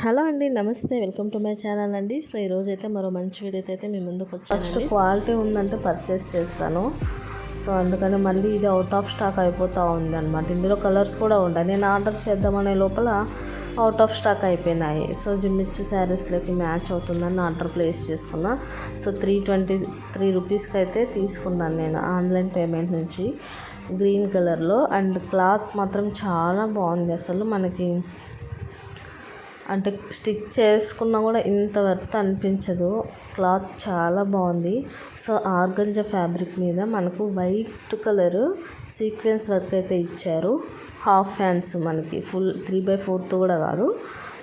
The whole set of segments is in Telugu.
హలో అండి, నమస్తే. వెల్కమ్ టు మై ఛానల్ అండి. సో ఈరోజు అయితే మరో మంచి వీడియోతో అయితే మీ ముందుకు వచ్చాను. ఫస్ట్ క్వాలిటీ ఉందంటే పర్చేస్ చేస్తాను. సో అందుకని మళ్ళీ ఇది అవుట్ ఆఫ్ స్టాక్ అయిపోతూ ఉంది అనమాట. ఇందులో కలర్స్ కూడా ఉంటాయి. నేను ఆర్డర్ చేద్దామనే లోపల అవుట్ ఆఫ్ స్టాక్ అయిపోయినాయి. సో జిమ్మిచ్చు శారీస్లోకి మ్యాచ్ అవుతుందని ఆర్డర్ ప్లేస్ చేసుకున్నా. సో 323 రూపీస్కి అయితే తీసుకున్నాను నేను ఆన్లైన్ పేమెంట్ నుంచి. గ్రీన్ కలర్లో అండ్ క్లాత్ మాత్రం చాలా బాగుంది. అసలు మనకి అంటే స్టిచ్ చేసుకున్నా కూడా ఇంత వర్త్ అనిపించదు. క్లాత్ చాలా బాగుంది. సో ఆర్గంజా ఫ్యాబ్రిక్ మీద మనకు వైట్ కలరు సీక్వెన్స్ వర్క్ అయితే ఇచ్చారు. హాఫ్ హ్యాండ్స్ మనకి ఫుల్ 3/4 కూడా కాదు,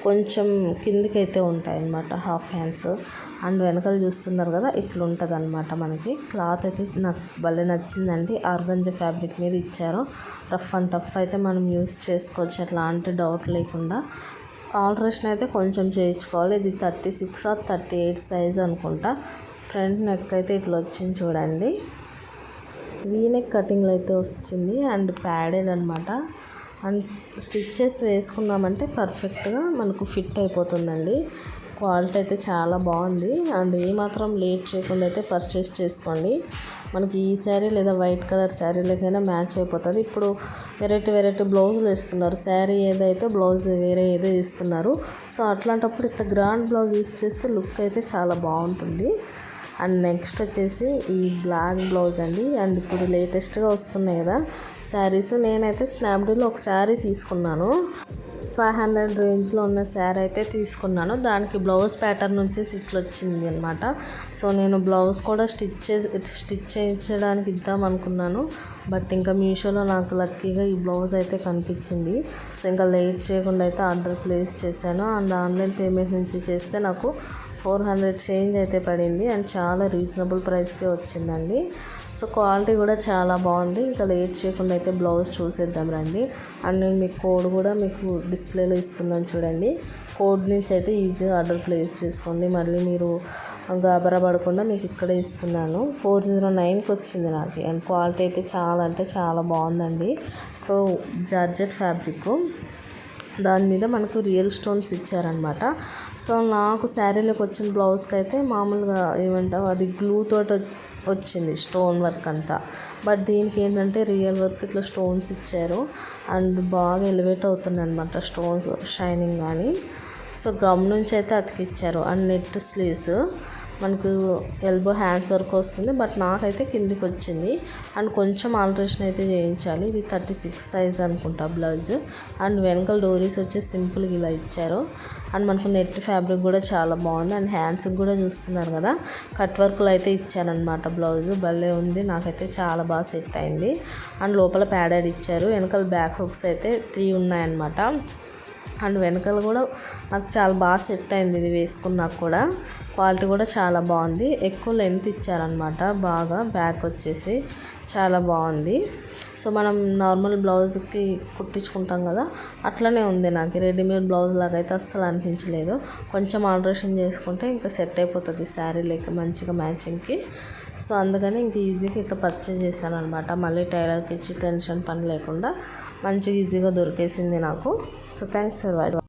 కొంచెం కిందికైతే ఉంటాయి అన్నమాట హాఫ్ హ్యాండ్స్. అండ్ వెనకాల చూస్తున్నారు కదా, ఇట్లా ఉంటుంది అనమాట. మనకి క్లాత్ అయితే నాకు భలే నచ్చిందండి. ఆర్గంజా ఫ్యాబ్రిక్ మీద ఇచ్చారు. రఫ్ అండ్ టఫ్ అయితే మనం యూస్ చేసుకోవచ్చు, ఎట్లాంటి డౌట్ లేకుండా. ఆల్టరేషన్ అయితే కొంచెం చేయించుకోవాలి. ఇది 36 or 38 సైజ్ అనుకుంటా. ఫ్రంట్ నెక్ అయితే ఇట్లా వచ్చింది చూడండి. వీ నెక్ కటింగ్లో అయితే వచ్చింది అండ్ ప్యాడెడ్ అనమాట. అండ్ స్టిచ్చెస్ వేసుకున్నామంటే పర్ఫెక్ట్గా మనకు ఫిట్ అయిపోతుందండి. క్వాలిటీ అయితే చాలా బాగుంది. అండ్ ఏమాత్రం లేట్ చేయకుండా అయితే పర్చేస్ చేసుకోండి. మనకి ఈ శారీ లేదా వైట్ కలర్ శారీలకైనా మ్యాచ్ అయిపోతుంది. ఇప్పుడు వెరైటీ బ్లౌజులు ఇస్తున్నారు. శారీ ఏదైతే బ్లౌజ్ వేరే ఏదో ఇస్తున్నారు. సో అట్లాంటప్పుడు ఇట్లా గ్రాండ్ బ్లౌజ్ యూస్ చేస్తే లుక్ అయితే చాలా బాగుంటుంది. అండ్ నెక్స్ట్ వచ్చేసి ఈ బ్లాక్ బ్లౌజ్ అండి. అండ్ ఇప్పుడు లేటెస్ట్గా వస్తున్నాయి కదా శారీస్. నేనైతే స్నాప్డీల్లో ఒక శారీ తీసుకున్నాను. 500 రేంజ్లో ఉన్న శారీ అయితే తీసుకున్నాను. దానికి బ్లౌజ్ ప్యాటర్న్ వచ్చేసి ఇట్లా వచ్చింది అనమాట. సో నేను బ్లౌజ్ కూడా స్టిచ్ చేయించడానికి ఇద్దాం అనుకున్నాను. బట్ ఇంకా మీషోలో నాకు లక్కీగా ఈ బ్లౌజ్ అయితే కనిపించింది. సో ఇంకా లేట్ చేయకుండా అయితే ఆర్డర్ ప్లేస్ చేశాను. అండ్ ఆన్లైన్ పేమెంట్ నుంచి చేస్తే నాకు 400 చేంజ్ అయితే పడింది. అండ్ చాలా రీజనబుల్ ప్రైస్కే వచ్చిందండి. సో క్వాలిటీ కూడా చాలా బాగుంది. ఇంకా లేట్ చేయకుండా అయితే బ్లౌజ్ చూసేద్దాం రండి. అండ్ నేను మీకు కోడ్ కూడా మీకు డిస్ప్లేలో ఇస్తున్నాను చూడండి. కోడ్ నుంచి అయితే ఈజీగా ఆర్డర్ ప్లేస్ చేసుకోండి. మళ్ళీ మీరు గాబరా పడకుండా మీకు ఇక్కడే ఇస్తున్నాను. 409కి వచ్చింది నాకు. అండ్ క్వాలిటీ అయితే చాలా అంటే చాలా బాగుందండి. సో జార్జెట్ ఫ్యాబ్రిక్, దాని మీద మనకు రియల్ స్టోన్స్ ఇచ్చారనమాట. సో నాకు శారీలోకి వచ్చిన బ్లౌజ్కి అయితే మామూలుగా ఏమంటావు అది గ్లూ తోటి వచ్చింది స్టోన్ వర్క్ అంతా. బట్ దీనికి ఏంటంటే రియల్ వర్క్ ఇట్లా స్టోన్స్ ఇచ్చారు. అండ్ బాగా ఎలివేట్ అవుతుంది అనమాట స్టోన్స్ షైనింగ్ కానీ. సో గమ్ నుంచి అయితే అతికిచ్చారు. అండ్ నెట్ స్లీవ్స్ మనకు ఎల్బో హ్యాండ్స్ వరకు వస్తుంది. బట్ నాకైతే కిందికి వచ్చింది. అండ్ కొంచెం ఆల్టరేషన్ అయితే చేయించాలి. ఇది 36 సైజ్ అనుకుంటా బ్లౌజ్. అండ్ వెనకాల డోరీస్ వచ్చి సింపుల్గా ఇలా ఇచ్చారు. అండ్ మనకు నెట్ ఫ్యాబ్రిక్ కూడా చాలా బాగుంది. అండ్ హ్యాండ్స్కి కూడా చూస్తున్నారు కదా, కట్ వర్క్లో అయితే ఇచ్చారనమాట. బ్లౌజ్ భలే ఉంది, నాకైతే చాలా బాగా సెట్ అయింది. అండ్ లోపల ప్యాడెడ్ ఇచ్చారు. వెనకాల బ్యాక్ హుక్స్ అయితే 3 ఉన్నాయన్నమాట. అండ్ వెనకాల కూడా నాకు చాలా బాగా సెట్ అయింది. ఇది వేసుకున్నాక కూడా క్వాలిటీ కూడా చాలా బాగుంది. ఎక్కువ లెంత్ ఇచ్చారనమాట. బాగా బ్యాక్ వచ్చేసి చాలా బాగుంది. సో మనం నార్మల్ బ్లౌజ్కి కుట్టించుకుంటాం కదా, అట్లనే ఉంది. నాకు రెడీమేడ్ బ్లౌజ్ లాగా అయితే అస్సలు అనిపించలేదు. కొంచెం ఆల్టరేషన్ చేసుకుంటే ఇంకా సెట్ అయిపోతుంది శారీ లేక మంచిగా మ్యాచింగ్కి. సో అందుకని ఇంక ఈజీగా ఇట్లా పర్చేజ్ చేశాను అనమాట. మళ్ళీ టైలర్కి ఇచ్చి టెన్షన్ పని లేకుండా మంచిగా ఈజీగా దొరికేసింది నాకు. So thanks for watching.